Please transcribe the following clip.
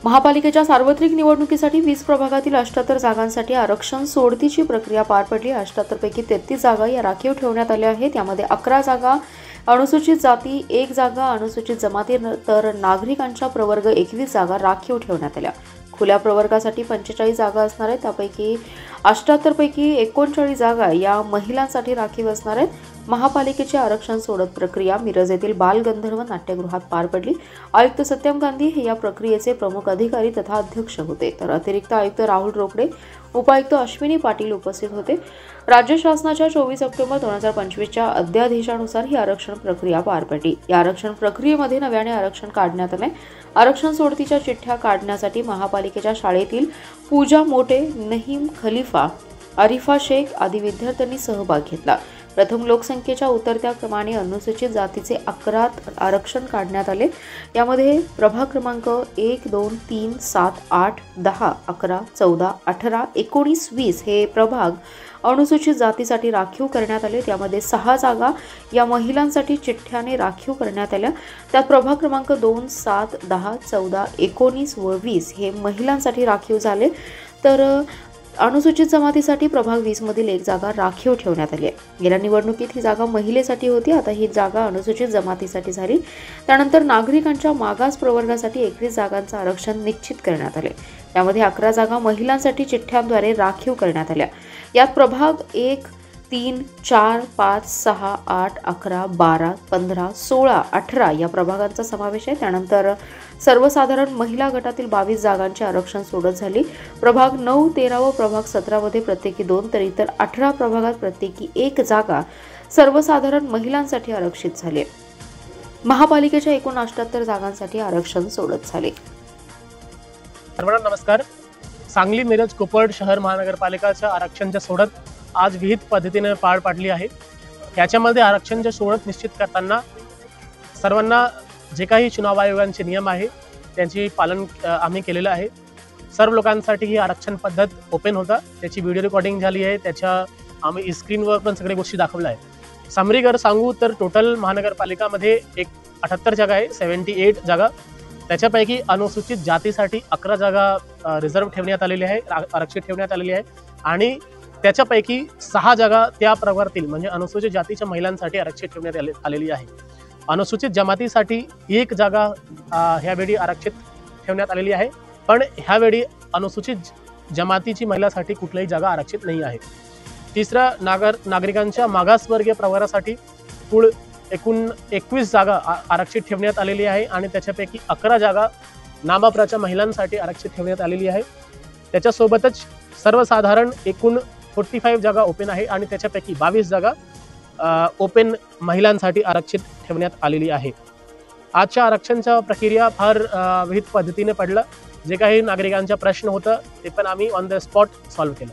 महापालिकेच्या सार्वत्रिक निवडणुकीसाठी 20 प्रभागातील 78 जागांसाठी आरक्षण सोडतीची प्रक्रिया पार पडली। 78 पैकी 33 जागा या राखीव ठेवण्यात आल्या आहेत। यामध्ये 11 जागा अनुसूचित जाती, 1 जागा अनुसूचित जमाती तर नागरिकांच्या प्रवर्ग 21 जागा राखीव ठेवण्यात आल्या। खुल्या प्रवर्गासाठी 45 जागा असणार आहेत। त्यापैकी 78 पैकी 39 जागा या महिलांसाठी राखीव असणार आहेत। महापालिकेची आरक्षण सोडत प्रक्रिया मिरज येथील बालगंधर्व नाट्यगृहात पार पडली। आयुक्त सत्यम गांधी हे या प्रक्रियेचे प्रमुख अधिकारी तथा अध्यक्ष होते, तर अतिरिक्त आयुक्त राहुल रोकडे, उपायुक्त अश्विनी पाटील उपस्थित होते। राज्य शासनाच्या 24 ऑक्टोबर 2025च्या अध्यादेशानुसार ही आरक्षण प्रक्रिया पार पडली। या आरक्षण प्रक्रियेमध्ये नव्याने आरक्षण काढण्यात आले। आरक्षण सोडतीच्या चिठ्ठ्या काढण्यासाठी महापालिकेच्या शाळेतील पूजा मोटे, नहीम खलीफा, आरिफा शेख आदी विद्यार्थ्यांनी सहभाग घेतला। प्रथम लोकसंख्येच्या उतरत्या क्रमाने अनुसूचित जातीचे 11 आरक्षण काढण्यात आले। यामध्ये प्रभाग क्रमांक 1, 2, 3, 7, 8, 10, 11, 14, 18, 19, 20 हे प्रभाग अनुसूचित जातीसाठी राखीव करण्यात आले। त्यामध्ये 6 जागा या महिलांसाठी चिठ्ठ्याने राखीव करण्यात आल्या। त्यात प्रभाग क्रमांक 2, 7, 10, 14, 19 व 20 हे महिलांसाठी राखीव झाले, तर अनुसूचित जमातीसाठी प्रभाग 20 मधील 1 जागा राखीव ठेवण्यात आली आहे। गेल्या निवडणुकीत ही जागा महिलेसाठी होती, आता ही जागा अनुसूचित जमातीसाठी झाली। त्यानंतर नागरिकांच्या मागास प्रवर्गासाठी 21 जागांचं आरक्षण निश्चित करण्यात आले। त्यामध्ये 11 जागा महिलांसाठी चिठ्ठ्यांद्वारे राखीव करण्यात आल्या। यात प्रभाग 1, 3, 4, 5, 6, 8, 11, 12, 15, 16, 18 या प्रभागांचा समावेश आहे। त्यानंतर सर्वसाधारण महिला गटातील 22 जागांचे आरक्षण सोडत झाली। प्रभाग 9, 13 व प्रभाग 17 मध्ये प्रत्येकी 2 तर इतर 18 प्रभागात प्रत्येकी 1 जागा सर्वसाधारण महिलांसाठी आरक्षित झाली। महापालिकेच्या एकूण 78 जागांसाठी आरक्षण सोडत झाले। सर्वांना नमस्कार। सांगली, मिरज, कोपड शहर महानगरपालिकाच्या आरक्षणच्या सोडत आज विहित पद्धतीने पार पाडली आहे। याच्यामध्ये आरक्षणच्या सोडत निश्चित करताना सर्वांना जे काही चुनाव आयोगाचे नियम आहे त्यांचे पालन आम्ही केलेलं आहे। सर्व लोकांसाठी ही आरक्षण पद्धत ओपन होता, त्याची व्हिडिओ रेकॉर्डिंग झाली आहे, त्याच्या आम्ही स्क्रीनवर पण सगळ्या गोष्टी दाखवल्या आहे। समरीगर सांगू तर टोटल महानगरपालिकामध्ये 78 जागा आहे, 78 जागा। त्याच्यापैकी अनुसूचित जातीसाठी 11 जागा रिझर्व ठेवण्यात आलेली आहे, आरक्षित ठेवण्यात आलेली आहे आणि त्याच्यापैकी 6 जागा त्या प्रवर्गातील म्हणजे अनुसूचित जातीच्या महिलांसाठी आरक्षित ठेवण्यात आलेली आहे। अनुसूचित जमातीसाठी 1 जागा ह्यावेळी आरक्षित ठेवण्यात आलेली आहे, पण ह्यावेळी अनुसूचित जमातीची महिलांसाठी कुठलीही जागा आरक्षित नाही आहे। तिसरा, नागरिकांच्या मागासवर्गीय प्रवर्गासाठी एकूण 21 जागा आरक्षित ठेवण्यात आलेली आहे आणि त्याच्यापैकी 11 जागा नाममात्राच्या महिलांसाठी आरक्षित ठेवण्यात आलेली आहे। त्याच्यासोबतच सर्वसाधारण एकूण 45 जागा ओपन आहे आणि त्याच्यापैकी 22 जागा ओपन महिलांसाठी आरक्षित ठेवण्यात आलेली आहे। आजच्या आरक्षणच्या प्रक्रिया फार विहित पद्धतीने पडलं। जे काही नागरिकांचा प्रश्न होता ते पण आम्ही ऑन द स्पॉट सॉल्व्ह केलं।